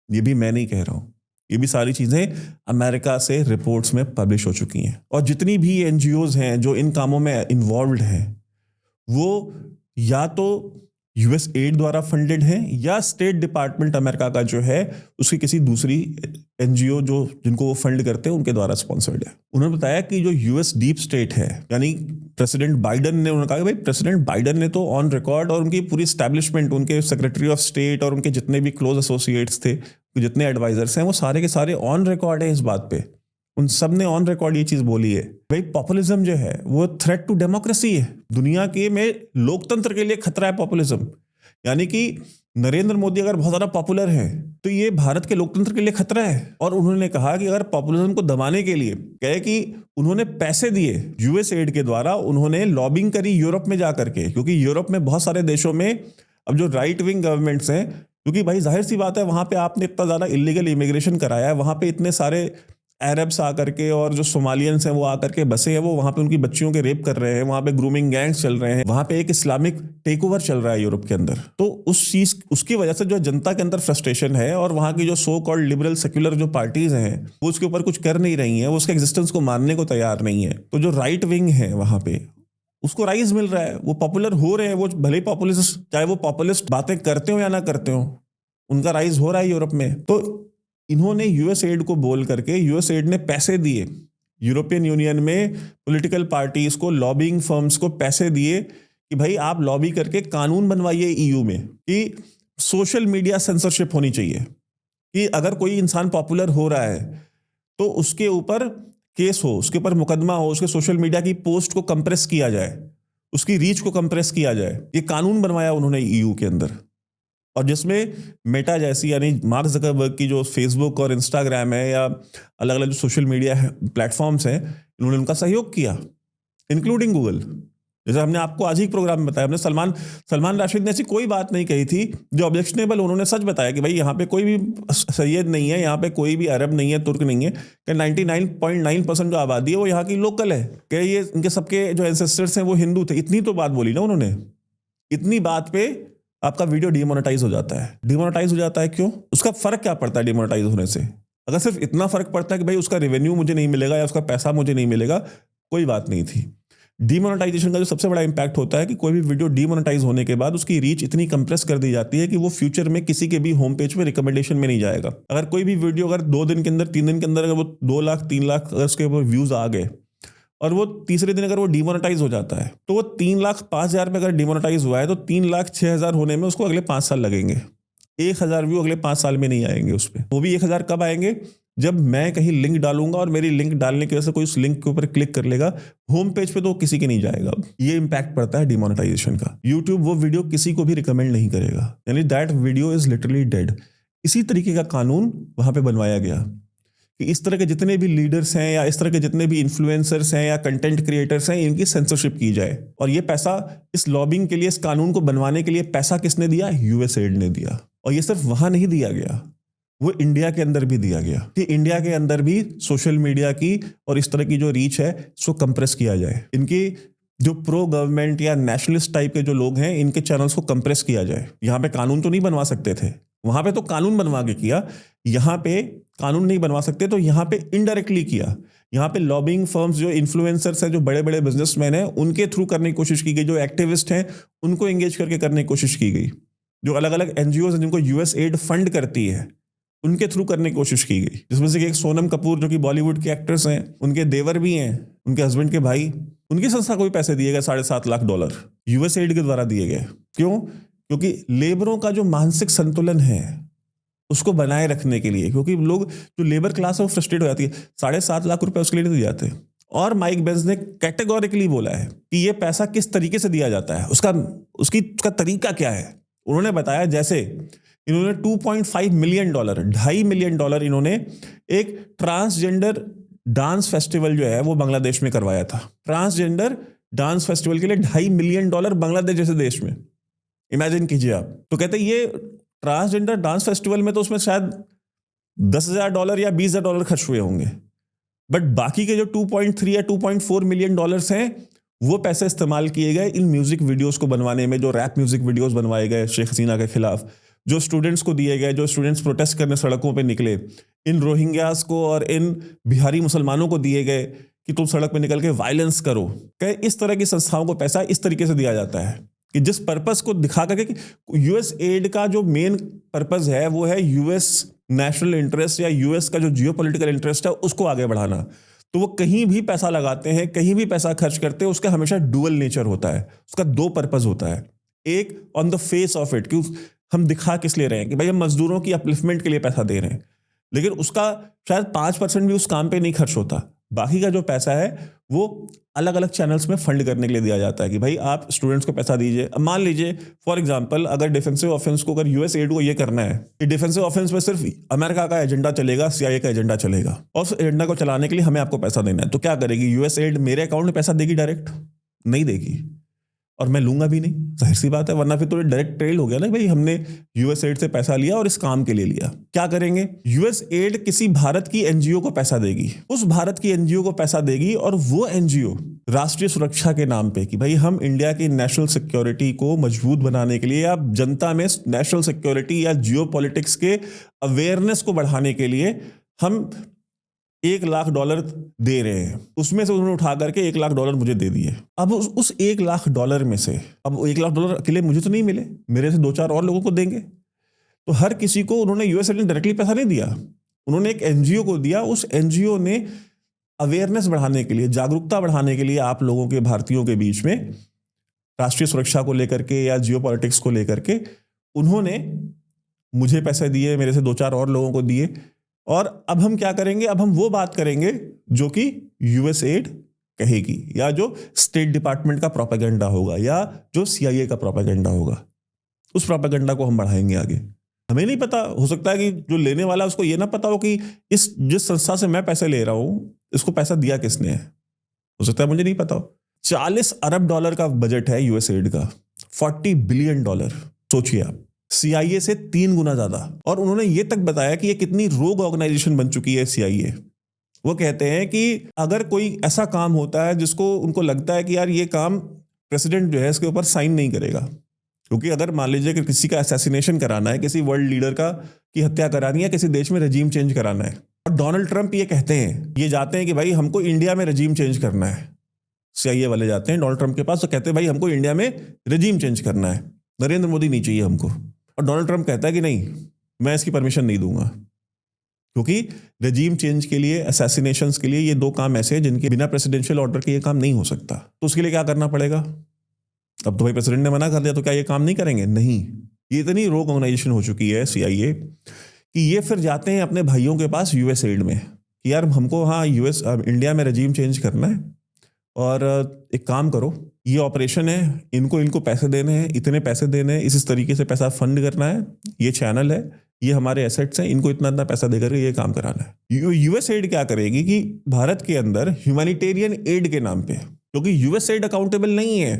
ये भी मैं नहीं कह रहा हूं, ये भी सारी चीजें अमेरिका से रिपोर्ट्स में पब्लिश हो चुकी हैं। और जितनी भी एनजीओज हैं जो इन कामों में इन्वॉल्व्ड हैं, वो या तो यूएस एड द्वारा फंडेड है या स्टेट डिपार्टमेंट अमेरिका का जो है उसकी किसी दूसरी एनजीओ जो जिनको वो फंड करते हैं उनके द्वारा स्पॉन्सर्ड है। उन्होंने बताया कि जो यूएस डीप स्टेट है, यानी प्रेसिडेंट बाइडन ने, उन्होंने कहा कि भाई प्रेसिडेंट बाइडन ने तो ऑन रिकॉर्ड, और उनकी पूरी एस्टैब्लिशमेंट, उनके सेक्रेटरी ऑफ स्टेट और उनके जितने भी क्लोज एसोसिएट्स थे, जितने एडवाइजर्स हैं, वो सारे के सारे ऑन रिकॉर्ड है इस बात पे। उन सब ने ऑन रिकॉर्ड ये चीज बोली है, भाई पॉपुलिज्म जो है वो थ्रेट टू डेमोक्रेसी है। दुनिया के में लोकतंत्र के लिए खतरा है पॉपुलिज्म। यानी कि नरेंद्र मोदी अगर बहुत ज्यादा पॉपुलर है तो ये भारत के लोकतंत्र के लिए खतरा है। और उन्होंने कहा कि अगर पॉपुलिज्म को दबाने के लिए, कहे कि उन्होंने पैसे दिए यूएस एड के द्वारा, उन्होंने लॉबिंग करी यूरोप में जाकर के, क्योंकि यूरोप में बहुत सारे देशों में अब जो राइट विंग गवर्नमेंट्स हैं, क्योंकि भाई जाहिर सी बात है वहां पे आपने इतना ज्यादा इलीगल इमिग्रेशन कराया है, वहां पे इतने सारे अरब्स आकर के और जो सोमालियंस हैं वो आकर के बसे हैं, वो वहां पे उनकी बच्चियों के रेप कर रहे हैं, वहां पे ग्रूमिंग गैंग्स चल रहे हैं, वहां पे एक इस्लामिक टेक ओवर चल रहा है यूरोप के अंदर। तो उस चीज, उसकी वजह से जो जनता के अंदर फ्रस्ट्रेशन है, और वहां की जो सो कॉल्ड लिबरल सेक्युलर जो पार्टीज हैं वो उसके ऊपर कुछ कर नहीं रही हैं, वो उसके एग्जिस्टेंस को मानने को तैयार नहीं है। तो जो राइट विंग है वहां पे उसको राइज मिल रहा है, वो पॉपुलर हो रहे हैं, वो भले ही पॉपुलिस्ट, चाहे वो पॉपुलिस्ट बातें करते हो या ना करते हो, उनका राइज हो रहा है यूरोप में। तो इन्होंने यूएस एड को बोल करके, यूएस एड ने पैसे दिए यूरोपियन यूनियन में पॉलिटिकल पार्टीज को, लॉबिंग फर्म्स को पैसे दिए कि भाई आप लॉबी करके कानून बनवाइए ईयू में कि सोशल मीडिया सेंसरशिप होनी चाहिए, कि अगर कोई इंसान पॉपुलर हो रहा है तो उसके ऊपर केस हो, उसके ऊपर मुकदमा हो, उसके सोशल मीडिया की पोस्ट को कंप्रेस किया जाए, उसकी रीच को कंप्रेस किया जाए। ये कानून बनवाया उन्होंने ईयू के अंदर, और जिसमें मेटा जैसी, यानी मार्क ज़करबर्ग की जो फेसबुक और इंस्टाग्राम है या अलग अलग जो सोशल मीडिया प्लेटफॉर्म्स हैं, इन्होंने उनका सहयोग किया, इंक्लूडिंग गूगल। जैसे हमने आपको आज ही प्रोग्राम में बताया, हमने सलमान राशिद ने ऐसी कोई बात नहीं कही थी जो ऑब्जेक्शनेबल, उन्होंने सच बताया कि भाई यहाँ पे कोई भी सैयद नहीं है, यहाँ पे कोई भी अरब नहीं है, तुर्क नहीं है, कि 99.9% जो आबादी है वो यहाँ की लोकल है, कि ये इनके सबके जो एंसेस्टर्स हैं वो हिंदू थे। इतनी तो बात बोली ना उन्होंने। इतनी बात पे आपका वीडियो डिमोनेटाइज हो जाता है। डिमोनेटाइज हो जाता है क्यों? उसका फर्क क्या पड़ता है डिमोनेटाइज होने से? अगर सिर्फ इतना फर्क पड़ता है कि भाई उसका रेवेन्यू मुझे नहीं मिलेगा या उसका पैसा मुझे नहीं मिलेगा, कोई बात नहीं थी। डीमोनेटाइजेशन का जो सबसे बड़ा इंपैक्ट होता है कि कोई भी वीडियो डीमोनेटाइज होने के बाद उसकी रीच इतनी कंप्रेस कर दी जाती है कि वो फ्यूचर में किसी के भी होम पेज पे रिकमेंडेशन में नहीं जाएगा। अगर कोई भी वीडियो अगर 2 दिन के अंदर 3 दिन के अंदर अगर वो 2 लाख 3 लाख अगर उसके ऊपर व्यूज आ गए और वो तीसरे दिन अगर वो डीमोनेटाइज हो जाता है, तो वो 3 लाख 5,000 पे अगर डीमोनेटाइज हुआ है तो 3 लाख 6,000 होने में उसको अगले 5 साल लगेंगे। 1,000 व्यू अगले 5 साल में नहीं आएंगे उस पर। वो भी 1,000 कब आएंगे? जब मैं कहीं लिंक डालूंगा और मेरी लिंक डालने की वजह से कोई उस लिंक के ऊपर क्लिक कर लेगा, होम पेज पे तो किसी के नहीं जाएगा। ये इंपैक्ट पड़ता है डिमोनेटाइजेशन का। यूट्यूब वो वीडियो किसी को भी रिकमेंड नहीं करेगा, यानी that video is literally dead. इसी तरीके का कानून वहां पे बनवाया गया कि इस तरह के जितने भी लीडर्स हैं या इस तरह के जितने भी इन्फ्लुएंसर्स हैं या कंटेंट क्रिएटर्स हैं, इनकी सेंसरशिप की जाए। और ये पैसा इस लॉबिंग के लिए, इस कानून को बनवाने के लिए पैसा किसने दिया? यूएसएड ने दिया। और ये सिर्फ वहां नहीं दिया गया, वो इंडिया के अंदर भी दिया गया कि इंडिया के अंदर भी सोशल मीडिया की और इस तरह की जो रीच है उसको कंप्रेस किया जाए। इनकी जो प्रो गवर्नमेंट या नेशनलिस्ट टाइप के जो लोग हैं, इनके चैनल्स को कंप्रेस किया जाए। यहाँ पे कानून तो नहीं बनवा सकते थे, वहां पे तो कानून बनवा के किया। यहाँ पे कानून नहीं बनवा सकते तो यहाँ पे इनडायरेक्टली किया। यहाँ पे लॉबिंग फर्म्स, जो इन्फ्लुएंसर्स हैं, जो बड़े बड़े बिजनेसमैन हैं, उनके थ्रू करने की कोशिश की गई। जो एक्टिविस्ट हैं उनको एंगेज करके करने की कोशिश की गई। जो अलग अलग एनजीओ हैं जिनको यूएसएड फंड करती है, उनके थ्रू करने की कोशिश की गई। जिसमें से एक सोनम कपूर जो कि बॉलीवुड के एक्ट्रेस हैं, उनके देवर भी हैं, उनके हस्बैंड के भाई, उनकी संस्था को भी पैसे दिए गए $7.5 लाख यूएसएड के द्वारा दिए गए। क्यों? क्योंकि लेबरों का जो मानसिक संतुलन है उसको बनाए रखने के लिए, क्योंकि लोग जो लेबर क्लास है वो फ्रस्ट्रेट हो जाती है। $7.5 लाख उसके लिए नहीं दिए जाते। और माइक बेंस ने कैटेगोरिकली बोला है कि ये पैसा किस तरीके से दिया जाता है, उसका तरीका क्या है। उन्होंने बताया जैसे इन्होंने $2.5 मिलियन, $2.5 मिलियन इन्होंने एक ट्रांसजेंडर डांस फेस्टिवल जो है वो बांग्लादेश में करवाया था। ट्रांसजेंडर डांस फेस्टिवल के लिए $2.5 मिलियन बांग्लादेश जैसे देश में, इमेजिन कीजिए आप। तो कहते हैं ये ट्रांसजेंडर डांस फेस्टिवल में तो उसमें शायद $10,000 या $20,000 खर्च हुए होंगे, बट बाकी के जो 2.3 या 2.4 मिलियन हैं वो पैसे इस्तेमाल किए गए इन म्यूजिक वीडियोस को बनवाने में। जो रैप म्यूजिक वीडियोस बनवाए गए शेख हसीना के खिलाफ, जो स्टूडेंट्स को दिए गए, जो स्टूडेंट्स प्रोटेस्ट करने सड़कों पे निकले, इन रोहिंग्यास को और इन बिहारी मुसलमानों को दिए गए कि तुम सड़क पे निकल के वायलेंस करो। इस तरह की संस्थाओं को पैसा इस तरीके से दिया जाता है कि जिस पर्पस को दिखा करके कि यूएस एड का जो मेन पर्पस है वो है यूएस नेशनल इंटरेस्ट या यूएस का जो जियोपॉलिटिकल इंटरेस्ट है उसको आगे बढ़ाना। तो वो कहीं भी पैसा लगाते हैं, कहीं भी पैसा खर्च करते हैं, उसका हमेशा डुअल नेचर होता है। उसका 2 पर्पस होता है। एक on the face of it कि हम दिखा किस ले रहे हैं कि भाई हम मजदूरों की अपलिफ्टमेंट के लिए पैसा दे रहे हैं, लेकिन उसका शायद 5% भी उस काम पे नहीं खर्च होता। बाकी का जो पैसा है वो अलग अलग चैनल्स में फंड करने के लिए दिया जाता है कि भाई आप स्टूडेंट्स को पैसा दीजिए। अब मान लीजिए फॉर एग्जांपल अगर डिफेंसिव ऑफेंस को, अगर यूएस एड को ये करना है कि डिफेंसिव ऑफेंस में सिर्फ अमेरिका का एजेंडा चलेगा, सीआईए का एजेंडा चलेगा, और उस एजेंडा को चलाने के लिए हमें आपको पैसा देना है, तो क्या करेगी यूएस एड? मेरे अकाउंट में पैसा देगी डायरेक्ट? नहीं देगी, और मैं लूंगा भी नहीं, जाहिर सी बात है, वरना फिर तो डायरेक्ट ट्रेल हो गया ना भाई हमने यूएस एड से पैसा लिया और इस काम के लिए लिया। क्या करेंगे? यूएस एड किसी भारत की एनजीओ को पैसा देगी, उस भारत की एनजीओ को पैसा देगी, और वो एनजीओ राष्ट्रीय सुरक्षा के नाम पे कि भाई हम इंडिया की नेशनल सिक्योरिटी को मजबूत बनाने के लिए या जनता में नेशनल सिक्योरिटी या जियोपॉलिटिक्स के अवेयरनेस को बढ़ाने के लिए हम $1 लाख दे रहे हैं, उसमें से उन्होंने उठा करके $1 लाख मुझे दे दिए। अब उस $1 लाख में से अब $1 लाख अकेले मुझे तो नहीं मिले, मेरे से 2-4 और लोगों को देंगे। तो हर किसी को उन्होंने यूएसएड ने डायरेक्टली पैसा नहीं दिया, उन्होंने एक एनजीओ को दिया। उस एनजीओ ने अवेयरनेस बढ़ाने के लिए, जागरूकता बढ़ाने के लिए आप लोगों के, भारतीयों के बीच में राष्ट्रीय सुरक्षा को लेकर के या जियोपॉलिटिक्स को लेकर के उन्होंने मुझे पैसे दिए, मेरे से 2-4 और लोगों को दिए। और अब हम क्या करेंगे? अब हम वो बात करेंगे जो कि यूएसएड कहेगी, या जो स्टेट डिपार्टमेंट का प्रोपेगेंडा होगा, या जो सीआईए का प्रोपेगेंडा होगा, उस प्रोपेगेंडा को हम बढ़ाएंगे आगे। हमें नहीं पता, हो सकता है कि जो लेने वाला उसको ये ना पता हो कि जिस संस्था से मैं पैसे ले रहा हूं इसको पैसा दिया किसने है, हो सकता है मुझे नहीं पता हो। $40 अरब का बजट है यूएसएड का, $40 बिलियन। सोचिए आप, सीआईए से 3 गुना ज्यादा। और उन्होंने ये तक बताया कि ये कितनी रोग ऑर्गेनाइजेशन बन चुकी है सीआईए। वो कहते हैं कि अगर कोई ऐसा काम होता है जिसको उनको लगता है कि यार ये काम प्रेसिडेंट जो है इसके ऊपर साइन नहीं करेगा, क्योंकि अगर मान लीजिए कि किसी का असैसिनेशन कराना है, किसी वर्ल्ड लीडर का की हत्या करानी है, किसी देश में रजीम चेंज कराना है, और डोनाल्ड ट्रंप ये कहते हैं, ये जाते हैं कि भाई हमको इंडिया में रजीम चेंज करना है, CIA वाले जाते हैं डोनाल्ड ट्रंप के पास तो कहते हैं भाई हमको इंडिया में रजीम चेंज करना है, नरेंद्र मोदी नहीं चाहिए हमको। और डोनाल्ड ट्रंप कहता है कि नहीं, मैं इसकी परमिशन नहीं दूंगा, क्योंकि रजीम चेंज के लिए, असैसिनेशंस के लिए ये दो काम ऐसे हैं जिनके बिना प्रेसिडेंशियल ऑर्डर के ये काम नहीं हो सकता। तो उसके लिए क्या करना पड़ेगा? अब तो भाई प्रेसिडेंट ने मना कर दिया तो क्या ये काम नहीं करेंगे? नहीं। ये इतनी रोग ऑर्गेनाइजेशन हो चुकी है CIA कि ये फिर जाते हैं अपने भाइयों के पास US एड में कि यार हमको हाँ इंडिया में रजीम चेंज करना है, और एक काम करो, ये ऑपरेशन है, इनको पैसे देने हैं, इतने पैसे देने हैं, इस तरीके से पैसा फंड करना है, ये चैनल है, ये हमारे एसेट्स हैं, इनको इतना पैसा देकर ये काम कराना है। US एड क्या करेगी कि भारत के अंदर ह्यूमैनिटेरियन एड के नाम पे, क्योंकि US एड अकाउंटेबल नहीं है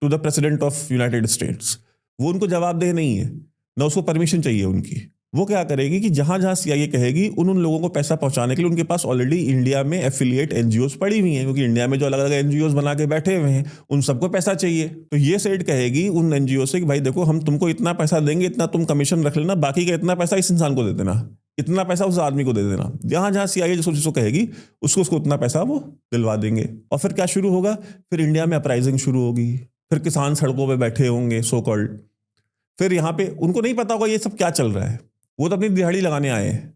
to the president of United States, वो उनको जवाबदेह नहीं है, ना उसको परमिशन चाहिए उनकी। वो क्या करेगी कि जहां जहां CIA कहेगी उन लोगों को पैसा पहुंचाने के लिए उनके पास ऑलरेडी इंडिया में एफिलिएट NGOs पड़ी हुई हैं, क्योंकि इंडिया में जो अलग अलग NGOs बना के बैठे हुए हैं उन सबको पैसा चाहिए। तो ये सेट कहेगी उन NGO से कि भाई देखो हम तुमको इतना पैसा देंगे, इतना तुम कमीशन रख लेना, बाकी का इतना पैसा इस इंसान को दे देना, इतना पैसा उस आदमी को दे देना। जहां जहां CIA जिसको कहेगी उसको उतना पैसा वो दिलवा देंगे। और फिर क्या शुरू होगा? फिर इंडिया में अपराइजिंग शुरू होगी, फिर किसान सड़कों पर बैठे होंगे सो कॉल्ड। फिर यहाँ पे उनको नहीं पता होगा ये सब क्या चल रहा है, वो तो अपनी दिहाड़ी लगाने आए हैं,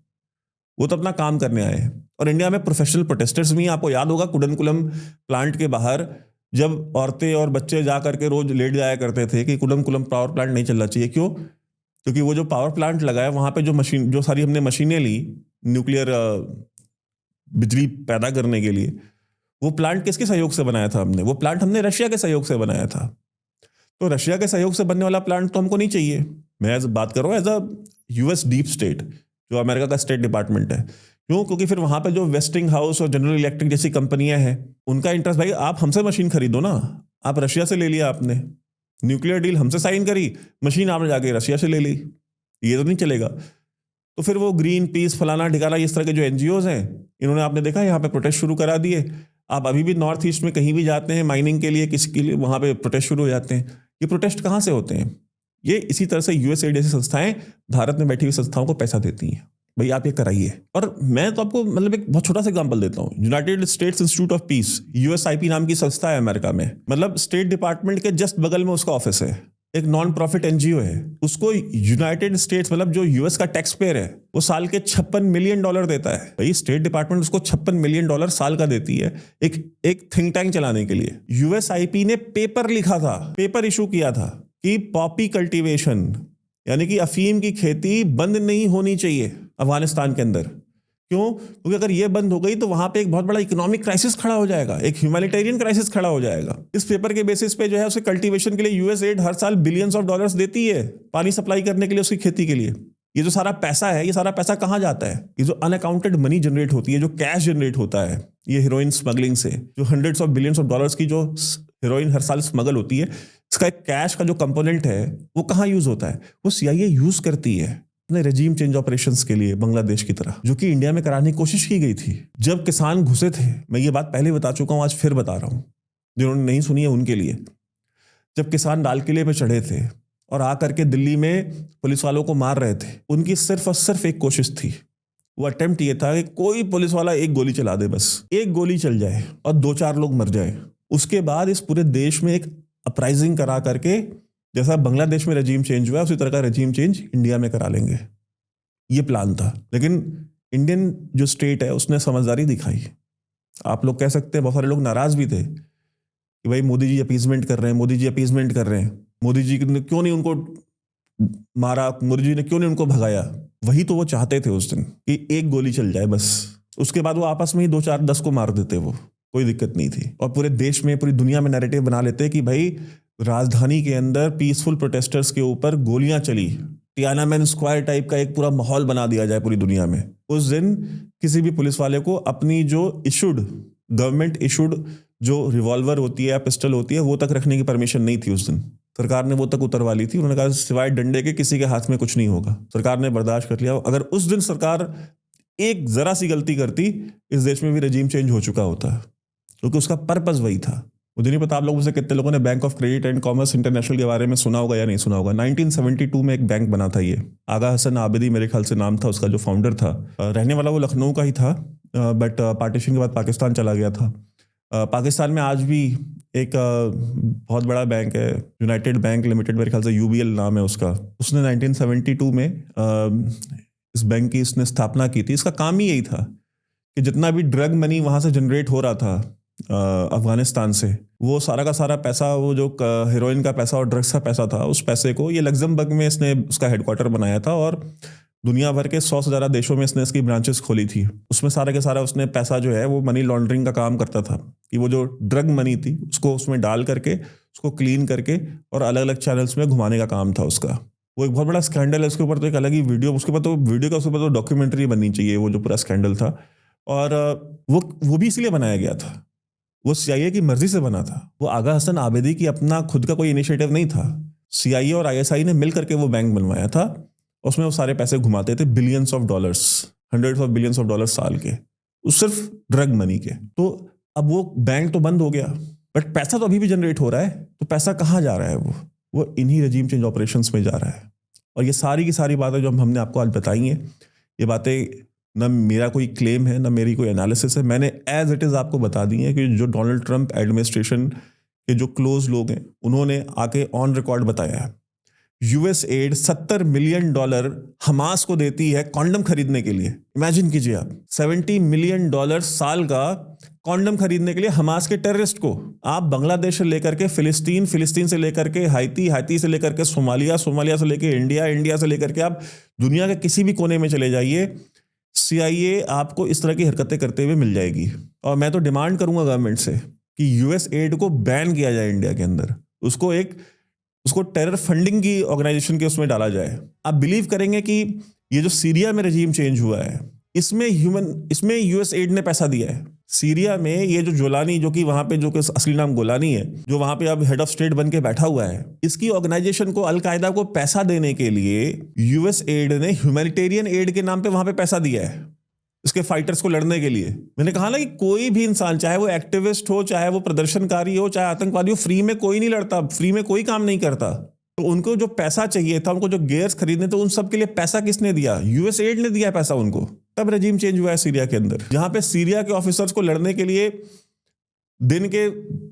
वो तो अपना काम करने आए हैं। और इंडिया में प्रोफेशनल प्रोटेस्टर्स भी, आपको याद होगा कुडनकुलम प्लांट के बाहर जब औरतें और बच्चे जा करके रोज लेट जाया करते थे कि कुडनकुलम पावर प्लांट नहीं चलना चाहिए। क्यों? क्योंकि वो जो पावर प्लांट लगा है वहां पे जो सारी हमने मशीनें ली न्यूक्लियर बिजली पैदा करने के लिए, वो प्लांट किसके सहयोग से बनाया था हमने? वो प्लांट हमने रशिया के सहयोग से बनाया था। तो रशिया के सहयोग से बनने वाला प्लांट तो हमको नहीं चाहिए। मैं बात कर रहा हूँ as a US deep state, जो अमेरिका का स्टेट डिपार्टमेंट है। क्यों? क्योंकि फिर वहां पे जो वेस्टिंग हाउस और जनरल इलेक्ट्रिक जैसी कंपनियां हैं, उनका इंटरेस्ट भाई आप हमसे मशीन खरीदो ना, आप रशिया से ले लिया, आपने न्यूक्लियर डील हमसे साइन करी, मशीन आपने जाके रशिया से ले ली, ये तो नहीं चलेगा। तो फिर वो ग्रीन पीस फलाना ठिकाना इस तरह के जो NGOs हैं, इन्होंने आपने देखा यहाँ पे प्रोटेस्ट शुरू करा दिए। आप अभी भी नॉर्थ ईस्ट में कहीं भी जाते हैं माइनिंग के लिए, किसी के लिए, वहां पे प्रोटेस्ट शुरू हो जाते हैं। ये प्रोटेस्ट कहाँ से होते हैं? ये इसी तरह से US एड जैसी संस्थाएं भारत में बैठी हुई संस्थाओं को पैसा देती हैं, भाई आप ये कराइए। और मैं तो आपको मतलब एक बहुत छोटा सा एग्जांपल देता हूँ। United states institute of peace, USIP नाम की संस्था है अमेरिका में, मतलब स्टेट डिपार्टमेंट के जस्ट बगल में उसका ऑफिस है, एक नॉन प्रॉफिट NGO है। उसको यूनाइटेड स्टेट्स, मतलब जो US का टैक्स पेयर है, वो साल के $56 मिलियन देता है। भाई स्टेट डिपार्टमेंट उसको $56 मिलियन साल का देती है एक थिंक टैंक चलाने के लिए। USIP ने पेपर लिखा था, पेपर इशू किया था कि पॉपी कल्टीवेशन यानी कि अफीम की खेती बंद नहीं होनी चाहिए अफगानिस्तान के अंदर। क्यों? क्योंकि अगर ये बंद हो गई तो वहां पे एक बहुत बड़ा इकोनॉमिक क्राइसिस खड़ा हो जाएगा, एक ह्यूमैनिटेरियन क्राइसिस खड़ा हो जाएगा। इस पेपर के बेसिस पे जो है उसे कल्टीवेशन के लिए US एड हर साल बिलियंस ऑफ डॉलर्स देती है, पानी सप्लाई करने के लिए, उसकी खेती के लिए। ये जो सारा पैसा है, ये सारा पैसा कहाँ जाता है? ये जो अनअकाउंटेड मनी जनरेट होती है, जो कैश जनरेट होता है ये हीरोइन स्मगलिंग से, जो hundreds of billions of dollars की जो हीरोइन हर साल स्मगल होती है, इसका एक कैश का जो कंपोनेंट है वो कहाँ यूज होता है? वो CIA यूज करती है अपने रेजिम चेंज ऑपरेशंस के लिए, बांग्लादेश की तरह, जो कि इंडिया में कराने की कोशिश की गई थी। जब किसान घुसे थे, मैं ये बात पहले बता चुका हूं, आज फिर बता रहा हूं जिन्होंने नहीं सुनी है उनके लिए। जब किसान लाल किले पे चढ़े थे और आकर के दिल्ली में पुलिस वालों को मार रहे थे, उनकी सिर्फ और सिर्फ एक कोशिश थी, वो अटेम्प्ट ये था कि कोई पुलिस वाला एक गोली चला दे, बस एक गोली चल जाए और 2-4 लोग मर जाए। उसके बाद इस पूरे देश में एक अपराइजिंग करा करके, जैसा बांग्लादेश में रजीम चेंज हुआ उसी तरह का रजीम चेंज इंडिया में करा लेंगे, ये प्लान था। लेकिन इंडियन जो स्टेट है उसने समझदारी दिखाई। आप लोग कह सकते हैं, बहुत सारे लोग नाराज भी थे कि भाई मोदी जी अपीजमेंट कर रहे हैं, मोदी जी अपीजमेंट कर रहे हैं, मोदी जी ने क्यों नहीं उनको मारा, मोदी जी ने क्यों नहीं उनको भगाया। वही तो वो चाहते थे उस दिन कि एक गोली चल जाए बस, उसके बाद वो आपस में ही 2-4-10 को मार देते, वो कोई दिक्कत नहीं थी। और पूरे देश में, पूरी दुनिया में नैरेटिव बना लेते कि भाई राजधानी के अंदर पीसफुल प्रोटेस्टर्स के ऊपर गोलियां चली, टियानामेन स्क्वायर टाइप का एक पूरा माहौल बना दिया जाए पूरी दुनिया में। उस दिन किसी भी पुलिस वाले को अपनी जो गवर्नमेंट इशूड जो रिवॉल्वर होती है या पिस्टल होती है वो तक रखने की परमिशन नहीं थी। उस दिन सरकार ने वो तक उतरवा ली थी। उन्होंने कहा सिवाय डंडे के किसी के हाथ में कुछ नहीं होगा। सरकार ने बर्दाश्त कर लिया। अगर उस दिन सरकार एक जरा सी गलती करती, इस देश में भी रजीम चेंज हो चुका होता, क्योंकि उसका पर्पस वही था। मुझे नहीं पता आप लोगों में से कितने लोगों ने bank of credit and commerce international के बारे में सुना होगा या नहीं सुना होगा। 1972 में एक बैंक बना था ये। आगा हसन आबिदी मेरे ख्याल से नाम था उसका, जो फाउंडर था। रहने वाला वो लखनऊ का ही था, बट पार्टीशन के बाद पाकिस्तान चला गया था। पाकिस्तान में आज भी एक बहुत बड़ा बैंक है, यूनाइटेड बैंक लिमिटेड, मेरे ख्याल से यूबीएल नाम है उसका। उसने 1972 में इस बैंक की इसने स्थापना की थी। इसका काम ही यही था कि जितना भी ड्रग मनी वहाँ से जनरेट हो रहा था अफगानिस्तान से, वो सारा का सारा पैसा, वो जो हेरोइन का पैसा और ड्रग्स का पैसा था, उस पैसे को ये लग्जमबर्ग में इसने उसका हेडक्वार्टर बनाया था और दुनिया भर के 100 से ज़्यादा देशों में इसने इसकी ब्रांचेस खोली थी। उसमें सारा के सारा उसने पैसा जो है वो मनी लॉन्ड्रिंग का काम करता था कि वो जो ड्रग मनी थी उसको उसमें डाल करके उसको क्लीन करके और अलग अलग चैनल्स में घुमाने का काम था उसका। वो एक बहुत बड़ा स्कैंडल है, उसके ऊपर तो एक अलग ही वीडियो, उसके ऊपर तो वीडियो का, उसके ऊपर तो डॉक्यूमेंट्री बननी चाहिए, वो जो पूरा स्कैंडल था। और वो भी इसलिए बनाया गया था, वो CIA की मर्जी से बना था। वो आगा हसन आबिदी की अपना खुद का कोई इनिशिएटिव नहीं था। CIA और ISI ने मिल करके वो बैंक बनवाया था। उसमें वो सारे पैसे घुमाते थे, billions of dollars, hundreds of billions of dollars साल के, सिर्फ ड्रग मनी के। तो अब वो बैंक तो बंद हो गया, बट पैसा तो अभी भी जनरेट हो रहा है। तो पैसा कहाँ जा रहा है? वो इन्हीं रेजिम चेंज ऑपरेशंस में जा रहा है। और ये सारी की सारी बातें जो हमने आपको आज बताई हैं, ये बातें न मेरा कोई क्लेम है, न मेरी कोई एनालिसिस है, मैंने एज इट इज़ आपको बता दी है कि जो डोनाल्ड ट्रंप एडमिनिस्ट्रेशन के जो क्लोज लोग हैं उन्होंने आके ऑन रिकॉर्ड बताया है। US एड $70 मिलियन हमास को देती है कॉन्डम खरीदने के लिए। इमेजिन कीजिए आप, $70 मिलियन साल का कॉन्डम खरीदने के लिए हमास के टेररिस्ट को। आप बांग्लादेश से लेकर के फिलिस्तीन से लेकर के हाइती से लेकर के सोमालिया से लेकर इंडिया से लेकर के आप दुनिया के किसी भी कोने में चले जाइए, CIA आपको इस तरह की हरकतें करते हुए मिल जाएगी। और मैं तो डिमांड करूंगा गवर्नमेंट से कि US एड को बैन किया जाए इंडिया के अंदर, उसको टेरर फंडिंग की ऑर्गेनाइजेशन के उसमें डाला जाए। आप बिलीव करेंगे कि ये जो सीरिया में रेजीम चेंज हुआ है, इसमें US एड ने पैसा दिया है। सीरिया में ये जो जोलानी, जो कि वहां पे, जो कि असली नाम गोलानी है, जो वहां पे अब हेड ऑफ स्टेट बन के बैठा हुआ है, इसकी ऑर्गेनाइजेशन को, अलकायदा को पैसा देने के लिए US एड ने ह्यूमैनिटेरियन एड के नाम पे वहां पे पैसा दिया है इसके फाइटर्स को लड़ने के लिए। मैंने कहा ना कि कोई भी इंसान, चाहे वो एक्टिविस्ट हो, चाहे वो प्रदर्शनकारी हो, चाहे आतंकवादी हो, फ्री में कोई नहीं लड़ता, फ्री में कोई काम नहीं करता। तो उनको जो पैसा चाहिए था, उनको जो गेयर्स खरीदने थे, उन सब के लिए पैसा किसने दिया? US एड ने दिया पैसा उनको। तब रेजिम चेंज हुआ है सीरिया के अंदर, जहां पे सीरिया के ऑफिसर्स को लड़ने के लिए दिन के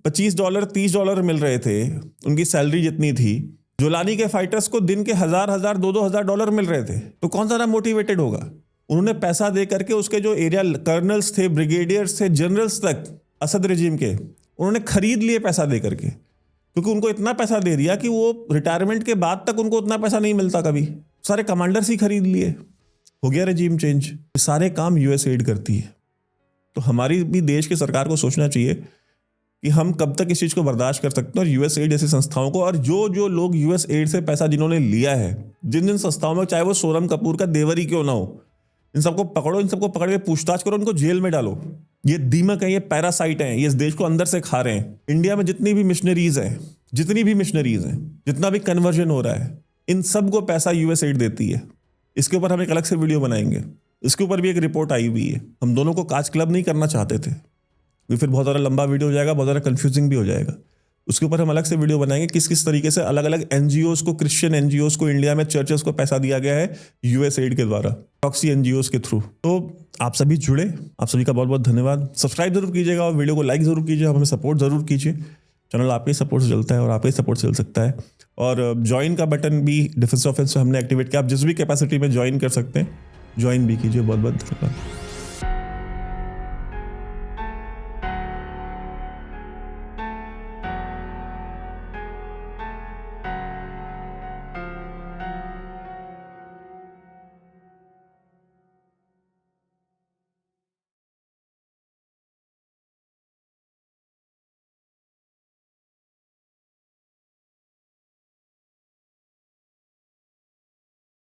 $25 $30 मिल रहे थे, उनकी सैलरी जितनी थी। जोलानी के फाइटर्स को दिन के $1000 $2000 मिल रहे थे। तो कौन ज़्यादा मोटिवेटेड होगा? उन्होंने पैसा दे करके उसके जो एरिया कर्नल्स थे, ब्रिगेडियर्स थे, जनरल्स तक असद रेजिम के, उन्होंने खरीद लिए पैसा दे करके, क्योंकि उनको इतना पैसा दे दिया कि वो रिटायरमेंट के बाद तक उनको उतना पैसा नहीं मिलता कभी। सारे कमांडर्स ही खरीद लिए। हो गया रेजिम चेंज। सारे काम US एड करती है। तो हमारी भी देश की सरकार को सोचना चाहिए कि हम कब तक इस चीज़ को बर्दाश्त कर सकते हैं। और US एड जैसी संस्थाओं को, और जो लोग US एड से पैसा जिन्होंने लिया है, जिन संस्थाओं में, चाहे वो सोनम कपूर का देवरी क्यों ना हो, इन सबको पकड़ो, इन सबको पकड़ के पूछताछ करो, उनको जेल में डालो। ये दीमक है, ये पैरासाइट हैं, ये इस देश को अंदर से खा रहे हैं। इंडिया में जितनी भी मिशनरीज हैं, जितना भी कन्वर्जन हो रहा है, इन सब को पैसा US एड देती है। इसके ऊपर हम एक अलग से वीडियो बनाएंगे। इसके ऊपर भी एक रिपोर्ट आई हुई है। हम दोनों को काज क्लब नहीं करना चाहते थे, ये फिर बहुत ज़्यादा लंबा वीडियो हो जाएगा, बहुत ज़्यादा कंफ्यूजिंग भी हो जाएगा। उसके ऊपर हम अलग से वीडियो बनाएंगे किस किस तरीके से अलग अलग NGOs को, क्रिश्चियन NGOs को, इंडिया में चर्चेस को पैसा दिया गया है US एड के द्वारा, प्रॉक्सी NGOs के थ्रू। तो आप सभी जुड़े, आप सभी का बहुत बहुत धन्यवाद। सब्सक्राइब जरूर कीजिएगा और वीडियो को लाइक जरूर कीजिए, हमें सपोर्ट जरूर कीजिए। चैनल आपके सपोर्ट से चलता है और आपके सपोर्ट से चल सकता है। और ज्वाइन का बटन भी डिफेंस ऑफेंस से हमने एक्टिवेट किया। आप जिस भी कैपेसिटी में ज्वाइन कर सकते हैं, ज्वाइन भी कीजिए। बहुत बहुत धन्यवाद।